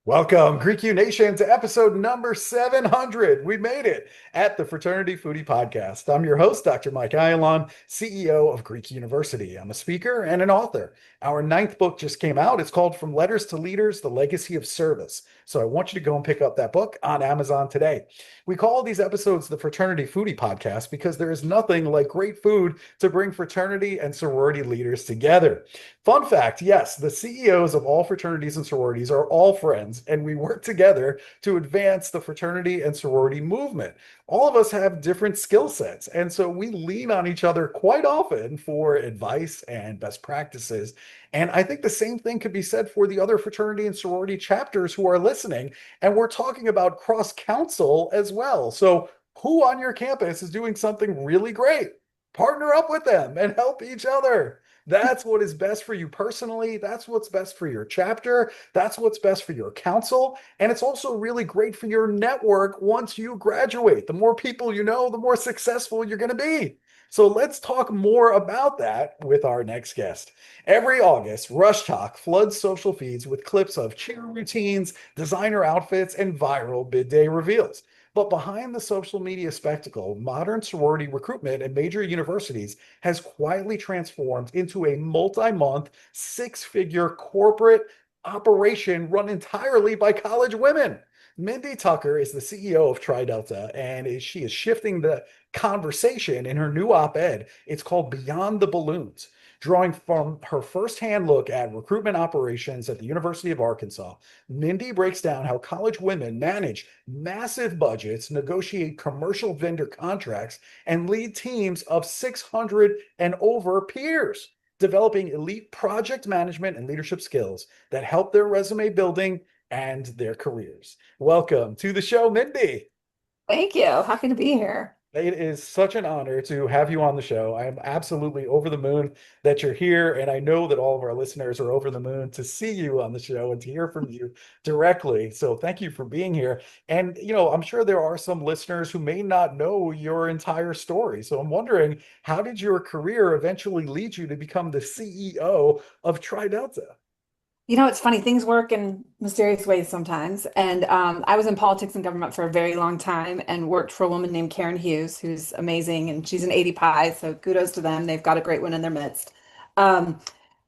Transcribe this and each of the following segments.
Welcome, Greek U Nation, to episode number 700. We made it at the Fraternity Foodie Podcast. I'm your host, Dr. Mike Ayalon, CEO of Greek University. I'm a speaker and an author. Our ninth book just came out. It's called From Letters to Leaders, The Legacy of Service. So I want you to go and pick up that book on Amazon today. We call these episodes the Fraternity Foodie Podcast because there is nothing like great food to bring fraternity and sorority leaders together. Fun fact, yes, the CEOs of all fraternities and sororities are all friends, and we work together to advance the fraternity and sorority movement. All of us have different skill sets, and so we lean on each other quite often for advice and best practices. And I think the same thing could be said for the other fraternity and sorority chapters who are listening. And we're talking about cross counsel as well. So, who on your campus is doing something really great? Partner up with them and help each other. That's what is best for you personally. That's what's best for your chapter. That's what's best for your council. And it's also really great for your network once you graduate. The more people you know, the more successful you're going to be. So let's talk more about that with our next guest. Every August, Rush Talk floods social feeds with clips of cheer routines, designer outfits, and viral bid day reveals. But behind the social media spectacle, modern sorority recruitment at major universities has quietly transformed into a multi-month, six-figure corporate operation run entirely by college women. Mindy Tucker is the CEO of Tri Delta, and she is shifting the conversation in her new op-ed. It's called Beyond the Balloons. Drawing from her firsthand look at recruitment operations at the University of Arkansas, Mindy breaks down how college women manage massive budgets, negotiate commercial vendor contracts, and lead teams of 600 and over peers, developing elite project management and leadership skills that help their resume building and their careers. Welcome to the show, Mindy. Thank you. Happy to be here. It is such an honor to have you on the show. I am absolutely over the moon that you're here, and I know that all of our listeners are over the moon to see you on the show and to hear from you directly. So thank you for being here. And, I'm sure there are some listeners who may not know your entire story. So I'm wondering, how did your career eventually lead you to become the CEO of Tri Delta? It's funny, things work in mysterious ways sometimes. And I was in politics and government for a very long time and worked for a woman named Karen Hughes, who's amazing. And she's an 80 Pi, so kudos to them. They've got a great one in their midst. Um,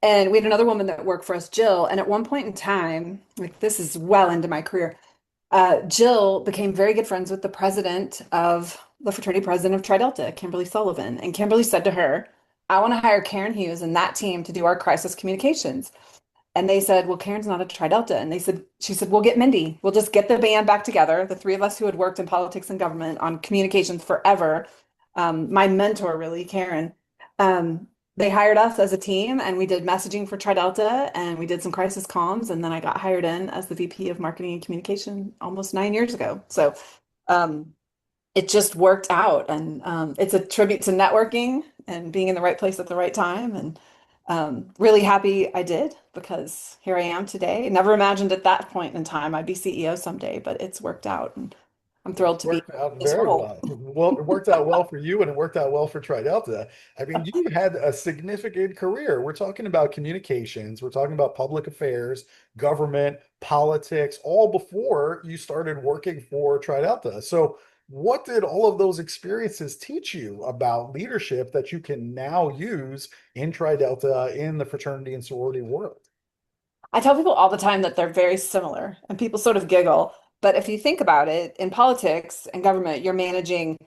and we had another woman that worked for us, Jill. And at one point in time, like this is well into my career, Jill became very good friends with the president of the fraternity president of Tri Delta, Kimberly Sullivan. And Kimberly said to her, I want to hire Karen Hughes and that team to do our crisis communications. And they said, well, Karen's not a Tri Delta. And she said, we'll get Mindy. We'll just get the band back together. The three of us who had worked in politics and government on communications forever. My mentor, really, Karen. They hired us as a team and we did messaging for Tri Delta and we did some crisis comms. And then I got hired in as the VP of marketing and communication almost 9 years ago. So it just worked out. And it's a tribute to networking and being in the right place at the right time. And really happy I did because here I am today. Never imagined at that point in time I'd be CEO someday, but it's worked out and I'm thrilled to be Worked out in this very role. well. Well, it worked out well for you and it worked out well for Tri Delta. I mean, you had a significant career. We're talking about communications, we're talking about public affairs, government, politics, all before you started working for Tri Delta. So, what did all of those experiences teach you about leadership that you can now use in Tri Delta in the fraternity and sorority world? I tell people all the time that they're very similar and people sort of giggle. But if you think about it, in politics and government, you're managing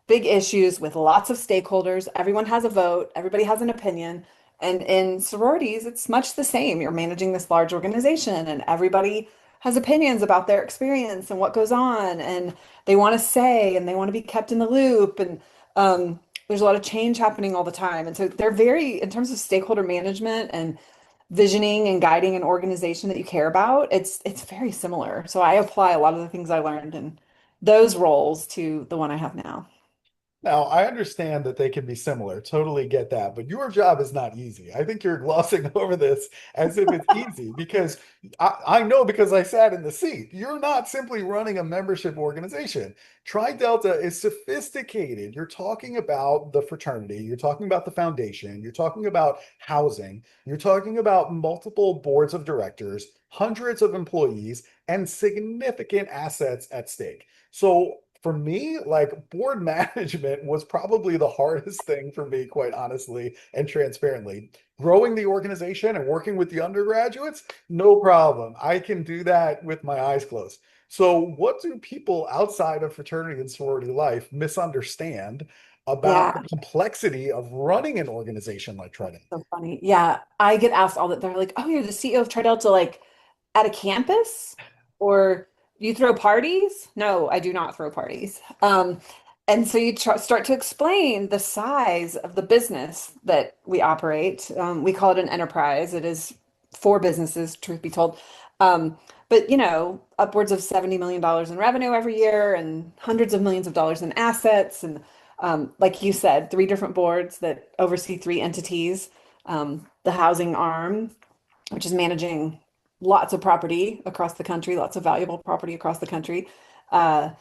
big issues with lots of stakeholders. Everyone has a vote, everybody has an opinion. And in sororities, it's much the same. You're managing this large organization and everybody has opinions about their experience and what goes on. And they want to say and they want to be kept in the loop. And there's a lot of change happening all the time. And so they're very, in terms of stakeholder management and visioning and guiding an organization that you care about, it's very similar. So I apply a lot of the things I learned in those roles to the one I have now. Now, I understand that they can be similar, totally get that, but your job is not easy. I think you're glossing over this as if it's easy because I know because I sat in the seat. You're not simply running a membership organization. Tri Delta is sophisticated. You're talking about the fraternity, you're talking about the foundation, you're talking about housing, you're talking about multiple boards of directors, hundreds of employees, and significant assets at stake. So for me, like board management was probably the hardest thing for me, quite honestly and transparently. Growing the organization and working with the undergraduates, no problem. I can do that with my eyes closed. So, what do people outside of fraternity and sorority life misunderstand about Yeah, the complexity of running an organization like Trident? so funny. Yeah, I get asked all that. They're like, "Oh, you're the CEO of Tri Delta, like at a campus, or do you throw parties?" No, I do not throw parties. And so you tr start to explain the size of the business that we operate. We call it an enterprise. It is for businesses, truth be told. But upwards of $70 million in revenue every year and hundreds of millions of dollars in assets. And like you said, three different boards that oversee three entities. The housing arm, which is managing lots of property across the country, lots of valuable property across the country. Uh,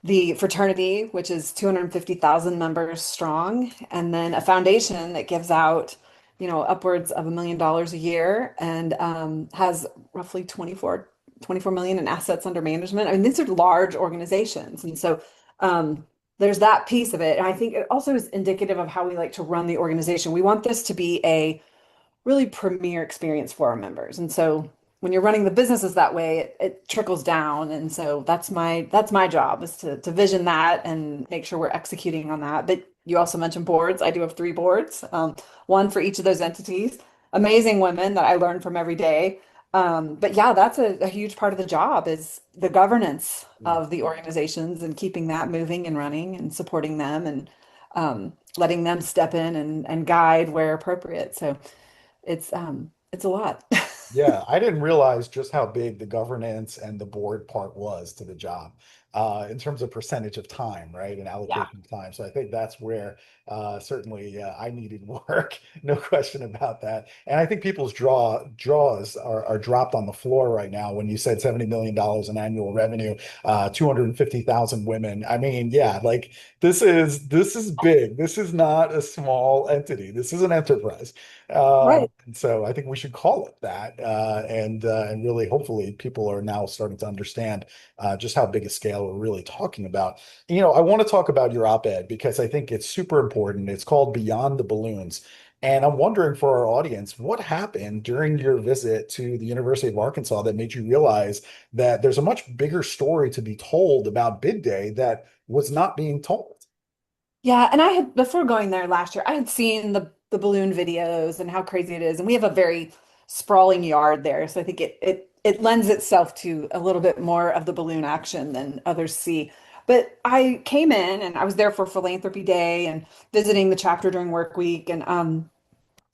the fraternity, which is 250,000 members strong, and then a foundation that gives out, upwards of $1 million a year and has roughly 24 million in assets under management. I mean, these are large organizations. And so there's that piece of it. And I think it also is indicative of how we like to run the organization. We want this to be a really premier experience for our members. And so when you're running the businesses that way, it trickles down. And so that's my job is to vision that and make sure we're executing on that. But you also mentioned boards. I do have three boards, one for each of those entities. Amazing women that I learn from every day. But yeah, that's a huge part of the job is the governance of the organizations and keeping that moving and running and supporting them and letting them step in and guide where appropriate. So it's a lot. Yeah, I didn't realize just how big the governance and the board part was to the job in terms of percentage of time, right? And Yeah. allocation of time. So I think that's where certainly I needed work, no question about that. And I think people's jaws are dropped on the floor right now when you said $70 million in annual revenue, 250,000 women. I mean, yeah, like this is big. This is not a small entity. This is an enterprise. Right. And so I think we should call it that, and really, hopefully, people are now starting to understand just how big a scale we're really talking about. I want to talk about your op-ed because I think it's super important. It's called Beyond the Balloons, and I'm wondering for our audience, what happened during your visit to the University of Arkansas that made you realize that there's a much bigger story to be told about Bid Day that was not being told? Yeah, and I had before going there last year, I had seen the balloon videos and how crazy it is, and we have a very sprawling yard there, so I think it lends itself to a little bit more of the balloon action than others see. But I came in and I was there for Philanthropy Day and visiting the chapter during work week, and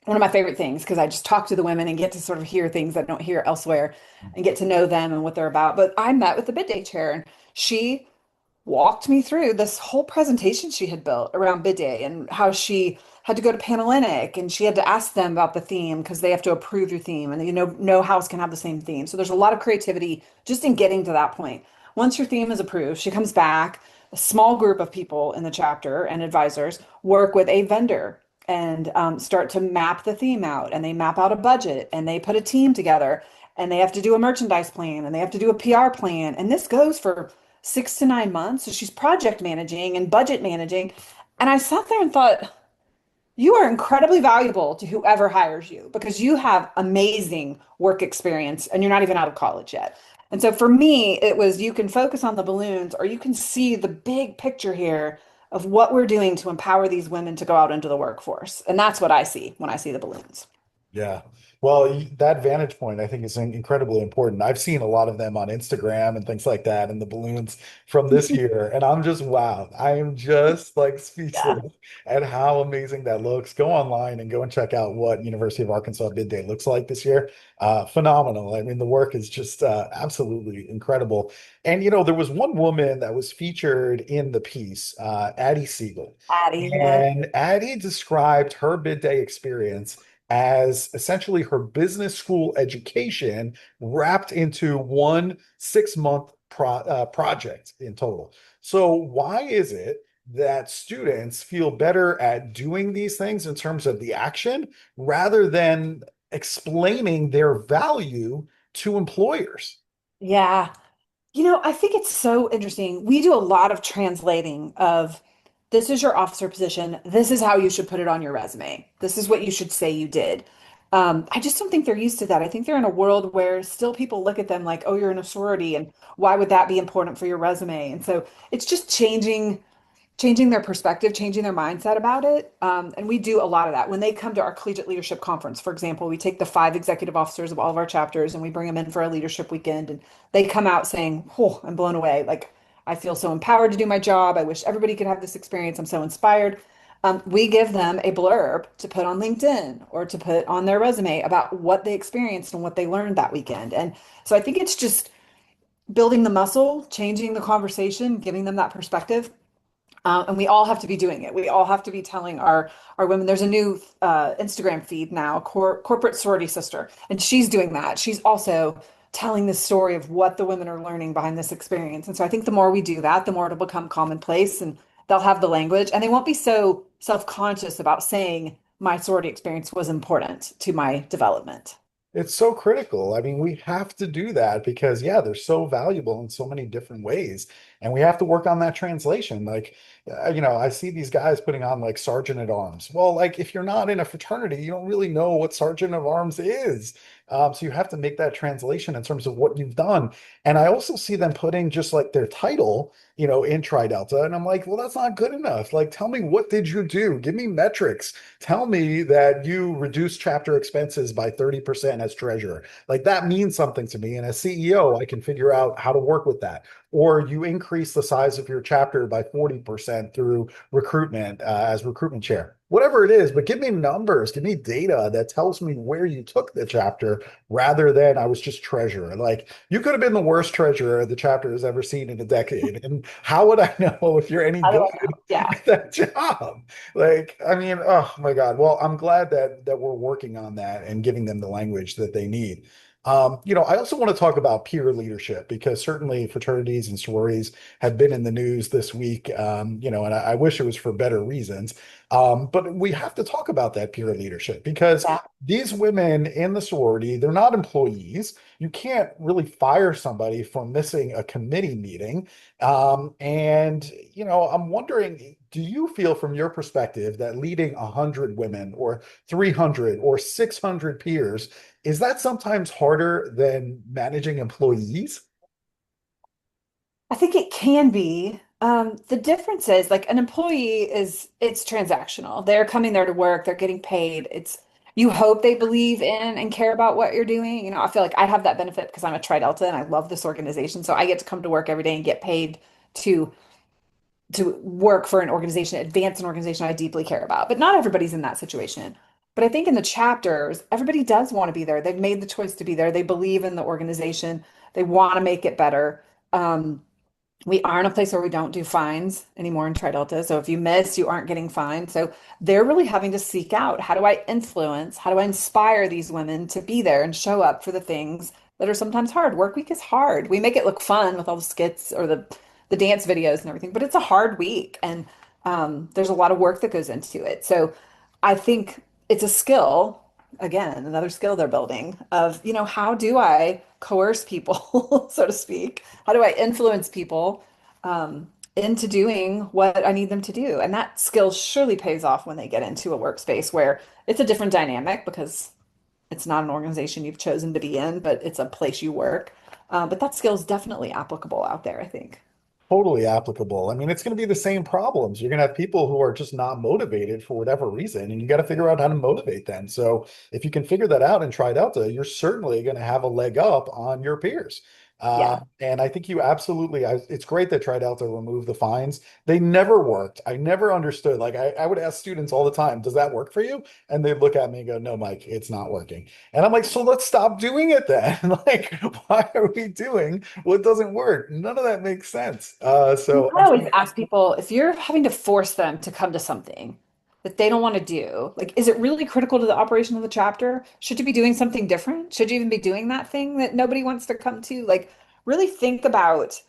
one of my favorite things because I just talk to the women and get to sort of hear things that I don't hear elsewhere and get to know them and what they're about. But I met with the bid day chair and she walked me through this whole presentation she had built around bid day and how she had to go to Panhellenic and she had to ask them about the theme because they have to approve your theme and no house can have the same theme. So there's a lot of creativity just in getting to that point. Once your theme is approved, she comes back, a small group of people in the chapter and advisors work with a vendor and start to map the theme out and they map out a budget and they put a team together and they have to do a merchandise plan and they have to do a PR plan. And this goes for 6 to 9 months. So she's project managing and budget managing. And I sat there and thought, you are incredibly valuable to whoever hires you because you have amazing work experience and you're not even out of college yet. And so for me, it was you can focus on the balloons or you can see the big picture here of what we're doing to empower these women to go out into the workforce. And that's what I see when I see the balloons. Yeah. Well, that vantage point I think is incredibly important. I've seen a lot of them on Instagram and things like that, and the balloons from this year, and I'm just wow. I am just like Yeah. speechless at how amazing that looks. Go online and go and check out what University of Arkansas Bid Day looks like this year. Phenomenal. I mean, the work is just absolutely incredible. And there was one woman that was featured in the piece, Addie Siegel, Addie, yeah. and Addie described her bid day experience as essentially her business school education wrapped into one 6 month project in total. So, why is it that students feel better at doing these things in terms of the action rather than explaining their value to employers? Yeah. I think it's so interesting. We do a lot of translating of this is your officer position. This is how you should put it on your resume. This is what you should say you did. I just don't think they're used to that. I think they're in a world where still people look at them like, oh, you're in a sorority, and why would that be important for your resume? And so it's just changing their perspective, changing their mindset about it. And we do a lot of that. When they come to our collegiate leadership conference, for example, we take the 5 executive officers of all of our chapters and we bring them in for a leadership weekend. And they come out saying, oh, I'm blown away. Like, I feel so empowered to do my job. I wish everybody could have this experience. I'm so inspired. We give them a blurb to put on LinkedIn or to put on their resume about what they experienced and what they learned that weekend. And so I think it's just building the muscle, changing the conversation, giving them that perspective. And we all have to be doing it. We all have to be telling our women. There's a new Instagram feed now, corporate sorority sister, and she's doing that. She's also telling the story of what the women are learning behind this experience. And so I think the more we do that, the more it'll become commonplace, and they'll have the language, and they won't be so self-conscious about saying my sorority experience was important to my development. It's so critical. I mean, we have to do that because, yeah, they're so valuable in so many different ways. And we have to work on that translation. Like, I see these guys putting on like sergeant at arms. Well, like, if you're not in a fraternity, you don't really know what sergeant at arms is. So you have to make that translation in terms of what you've done. And I also see them putting just like their title, in Tri Delta. And I'm like, well, that's not good enough. Like, tell me, what did you do? Give me metrics. Tell me that you reduced chapter expenses by 30% as treasurer. Like that means something to me. And as CEO, I can figure out how to work with that. Or you increase the size of your chapter by 40% through recruitment as recruitment chair. Whatever it is, but give me numbers, give me data that tells me where you took the chapter rather than I was just treasurer. Like you could have been the worst treasurer the chapter has ever seen in a decade. And how would I know if you're any How do good I know? Yeah. at that job? Like, I mean, oh my God. Well, I'm glad that we're working on that and giving them the language that they need. I also want to talk about peer leadership because certainly fraternities and sororities have been in the news this week, and I wish it was for better reasons. But we have to talk about that peer leadership because Yeah. these women in the sorority, they're not employees. You can't really fire somebody for missing a committee meeting. I'm wondering, do you feel from your perspective that leading 100 women or 300 or 600 peers, is that sometimes harder than managing employees? I think it can be. The difference is like an employee it's transactional. They're coming there to work, they're getting paid. It's you hope they believe in and care about what you're doing. I feel like I have that benefit because I'm a Tri Delta and I love this organization. So I get to come to work every day and get paid to to work for an organization, advance an organization I deeply care about. But not everybody's in that situation. But I think in the chapters, everybody does want to be there. They've made the choice to be there. They believe in the organization. They want to make it better. We are in a place where we don't do fines anymore in Tri Delta. So if you miss, you aren't getting fined. So they're really having to seek out how do I influence, how do I inspire these women to be there and show up for the things that are sometimes hard. Work week is hard. We make it look fun with all the skits or the dance videos and everything, but it's a hard week and there's a lot of work that goes into it. So I think it's a skill, again, another skill they're building of, how do I coerce people, so to speak? How do I influence people into doing what I need them to do? And that skill surely pays off when they get into a workspace where it's a different dynamic because it's not an organization you've chosen to be in, but it's a place you work. But that skill is definitely applicable out there, I think. Totally applicable. I mean, it's going to be the same problems. You're going to have people who are just not motivated for whatever reason, and you got to figure out how to motivate them. So if you can figure that out and try Delta, you're certainly going to have a leg up on your peers. Yeah. And I think you absolutely, it's great that Tri Delta removed the fines. They never worked. I never understood. Like I would ask students all the time, does that work for you? And they'd look at me and go, no, Mike, it's not working. And I'm like, so let's stop doing it then. Like, why are we doing what doesn't work? None of that makes sense. So I always ask people if you're having to force them to come to something that they don't want to do, like, is it really critical to the operation of the chapter? Should you be doing something different? Should you even be doing that thing that nobody wants to come to? Like, really think about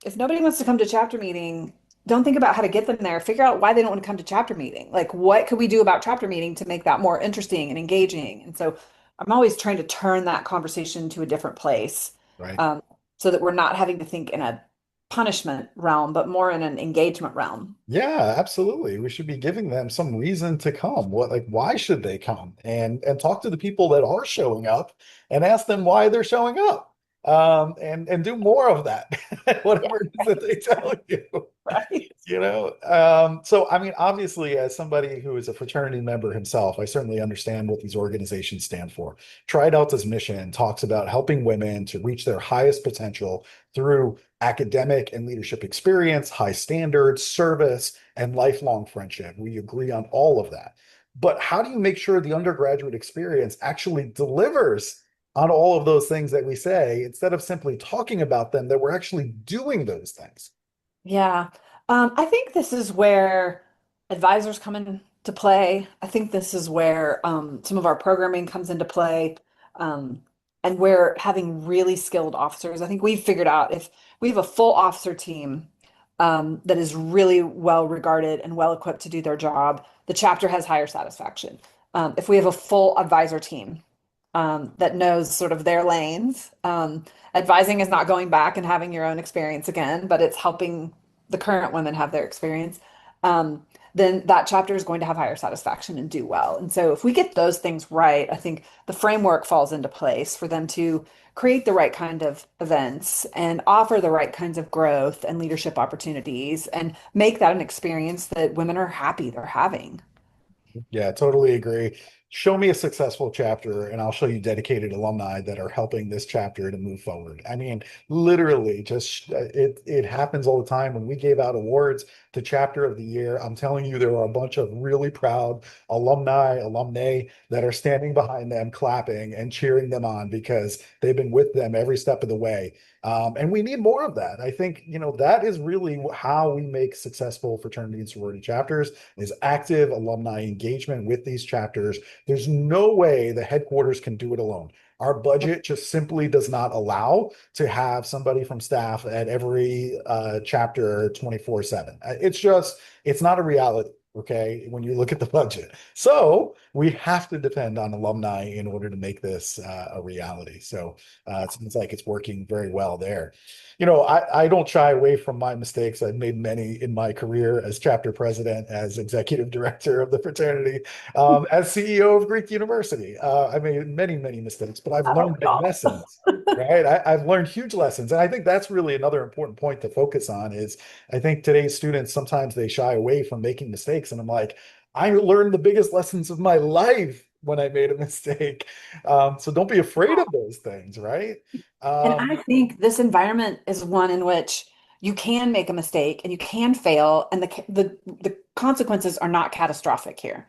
if nobody wants to come to chapter meeting, don't think about how to get them there. Figure out why they don't want to come to chapter meeting. Like, what could we do about chapter meeting to make that more interesting and engaging? And so I'm always trying to turn that conversation to a different place, right. um, so that we're not having to think in a punishment realm, but more in an engagement realm. Yeah, absolutely. We should be giving them some reason to come. What, like, why should they come? And talk to the people that are showing up and ask them why they're showing up. And do more of that, Yeah, whatever it is that they tell you. right. So I mean, obviously, as somebody who is a fraternity member himself, I certainly understand what these organizations stand for. Tri Delta's mission talks about helping women to reach their highest potential through academic and leadership experience, high standards, service, and lifelong friendship. We agree on all of that. But how do you make sure the undergraduate experience actually delivers on all of those things that we say, instead of simply talking about them, that we're actually doing those things? Yeah. I think this is where advisors come into play. I think this is where some of our programming comes into play. Um, and where having really skilled officers, I think we've figured out if we have a full officer team that is really well regarded and well equipped to do their job, the chapter has higher satisfaction. If we have a full advisor team that knows sort of their lanes. Advising is not going back and having your own experience again, but it's helping the current women have their experience. Um, then that chapter is going to have higher satisfaction and do well. And so if we get those things right, I think the framework falls into place for them to create the right kind of events and offer the right kinds of growth and leadership opportunities and make that an experience that women are happy they're having. Yeah, totally agree. Show me a successful chapter, and I'll show you dedicated alumni that are helping this chapter to move forward. I mean, literally, just it happens all the time when we gave out awards to Chapter of the Year. I'm telling you, there are a bunch of really proud alumni that are standing behind them, clapping and cheering them on because they've been with them every step of the way. And we need more of that. I think, that is really how we make successful fraternity and sorority chapters is active alumni engagement with these chapters. There's no way the headquarters can do it alone. Our budget just simply does not allow to have somebody from staff at every chapter 24/7. It's not a reality. Okay, when you look at the budget. So we have to depend on alumni in order to make this a reality. So it seems like it's working very well there. I don't shy away from my mistakes. I've made many in my career as chapter president, as executive director of the fraternity, as CEO of Greek University. I made many, many mistakes, but I've Oh, learned big lessons, right? I've learned huge lessons. And I think that's really another important point to focus on is I think today's students, sometimes they shy away from making mistakes. And I'm like, I learned the biggest lessons of my life when I made a mistake. So don't be afraid of those things, right? and Um, I think this environment is one in which you can make a mistake and you can fail, and the consequences are not catastrophic here.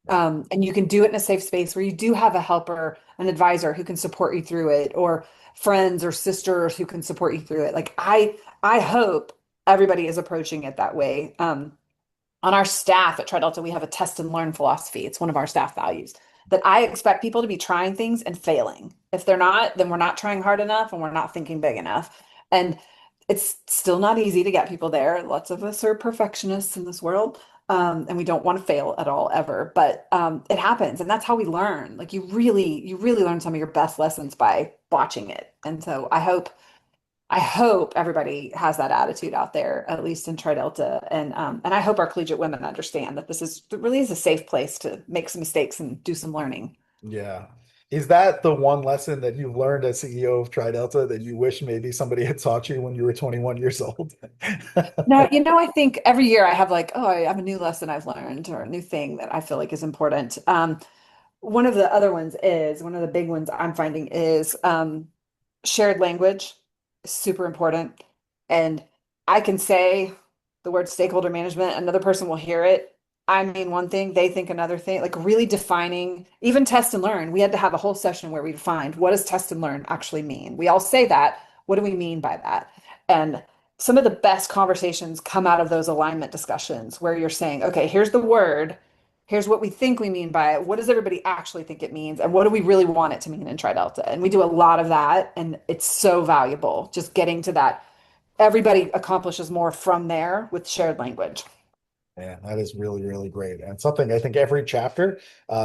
right. And you can do it in a safe space where you do have a helper, an advisor who can support you through it, or friends or sisters who can support you through it. Like I hope everybody is approaching it that way. On our staff at Tri Delta, we have a test and learn philosophy. It's one of our staff values that I expect people to be trying things and failing. If they're not, then we're not trying hard enough and we're not thinking big enough. And it's still not easy to get people there. Lots of us are perfectionists in this world. And we don't want to fail at all ever, but it happens, and that's how we learn. Like you really learn some of your best lessons by watching it. And so I hope everybody has that attitude out there, at least in Tri Delta, and I hope our collegiate women understand that it really is a safe place to make some mistakes and do some learning. Yeah. Is that the one lesson that you've learned as CEO of Tri Delta that you wish maybe somebody had taught you when you were 21 years old? No, I think every year I have like, oh, I have a new lesson I've learned or a new thing that I feel like is important. One of the other ones is one of the big ones I'm finding is shared language is super important. And I can say the word stakeholder management, another person will hear it. I mean one thing, they think another thing, like really defining, even test and learn. We had to have a whole session where we defined what does test and learn actually mean? We all say that. What do we mean by that? And some of the best conversations come out of those alignment discussions where you're saying, okay, here's the word. Here's what we think we mean by it. What does everybody actually think it means? And what do we really want it to mean in Tri Delta? And we do a lot of that. And it's so valuable just getting to that. Everybody accomplishes more from there with shared language. Yeah, that is really, really great. And something I think every chapter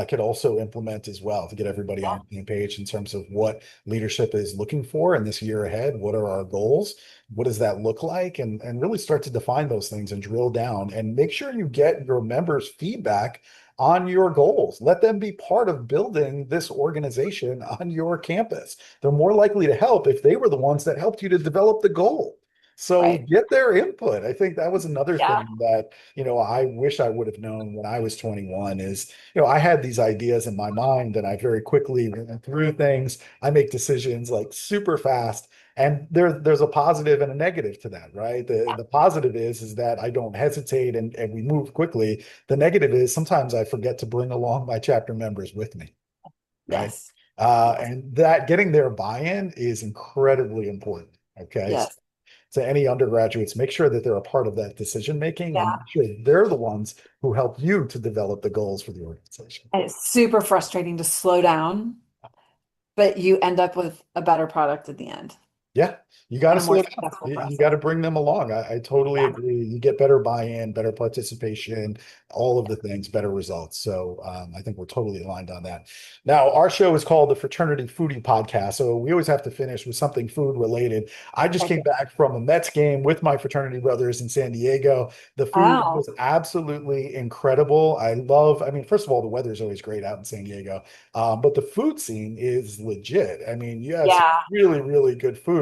could also implement as well to get everybody Yeah. on the same page in terms of what leadership is looking for in this year ahead. What are our goals? What does that look like? And really start to define those things and drill down and make sure you get your members' feedback on your goals. Let them be part of building this organization on your campus. They're more likely to help if they were the ones that helped you to develop the goal. So Right. get their input. I think that was another Yeah. thing that I wish I would have known when I was 21 is, I had these ideas in my mind and I very quickly ran through things. I make decisions like super fast. And there's a positive and a negative to that, right? The positive is that I don't hesitate and we move quickly. The negative is sometimes I forget to bring along my chapter members with me, right? Yes. Yes. And that getting their buy-in is incredibly important. Okay. Yes. To any undergraduates, make sure that they're a part of that decision making and Yeah. make sure they're the ones who help you to develop the goals for the organization. And it's super frustrating to slow down, but you end up with a better product at the end Yeah, you got and to a more slow down. successful You process. got to bring them along. I totally Yeah. agree. You get better buy-in, better participation, all of the things, better results. So I think we're totally aligned on that. Now, our show is called the Fraternity Foodie Podcast. So we always have to finish with something food related. I just came Okay. back from a Mets game with my fraternity brothers in San Diego. The food Oh, was absolutely incredible. I mean, first of all, the weather is always great out in San Diego, but the food scene is legit. I mean, you have some yeah. really, really good food.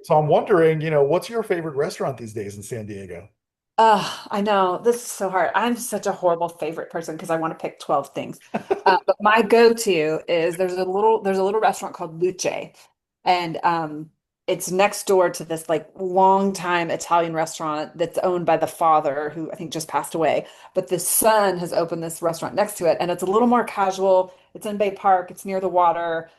So I'm wondering, what's your favorite restaurant these days in San Diego? I know this is so hard. I'm such a horrible favorite person because I want to pick 12 things. But my go-to is there's a little restaurant called Luce, and it's next door to this like longtime Italian restaurant that's owned by the father who I think just passed away. But the son has opened this restaurant next to it, and it's a little more casual. It's in Bay Park. It's near the water.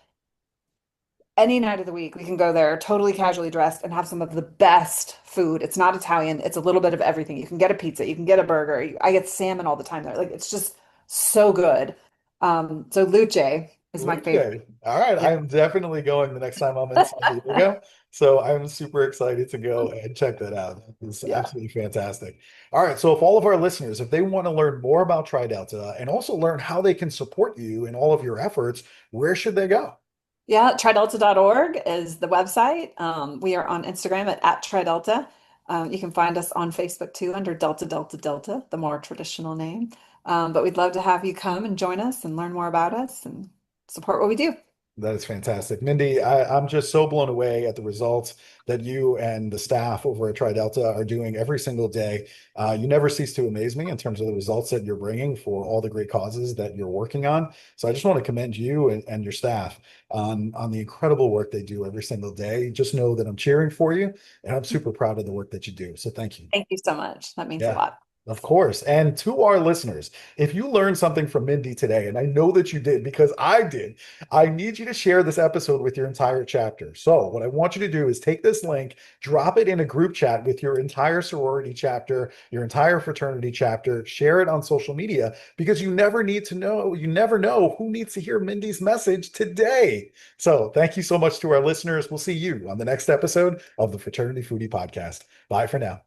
Any night of the week, we can go there totally casually dressed and have some of the best food. It's not Italian, it's a little bit of everything. You can get a pizza, you can get a burger. I get salmon all the time there. Like it's just so good. So Luce is my favorite. Okay. All right. Yeah. I'm definitely going the next time I'm in San Diego. So I'm super excited to go and check that out. It's Yeah. absolutely fantastic. All right. So if all of our listeners, if they want to learn more about Tri Delta and also learn how they can support you in all of your efforts, where should they go? Yeah, tridelta.org is the website. We are on Instagram at tridelta. You can find us on Facebook too under Delta Delta Delta, the more traditional name. But we'd love to have you come and join us and learn more about us and support what we do. That is fantastic. Mindy, I'm just so blown away at the results that you and the staff over at Tri Delta are doing every single day. You never cease to amaze me in terms of the results that you're bringing for all the great causes that you're working on. So I just want to commend you and your staff on the incredible work they do every single day. Just know that I'm cheering for you and I'm super proud of the work that you do. So thank you. Thank you so much. That means a Yeah, lot. of course. And to our listeners, if you learned something from Mindy today, and I know that you did because I did, I need you to share this episode with your entire chapter. So, what I want you to do is take this link, drop it in a group chat with your entire sorority chapter, your entire fraternity chapter, share it on social media because you never know who needs to hear Mindy's message today. So, thank you so much to our listeners. We'll see you on the next episode of the Fraternity Foodie Podcast. Bye for now.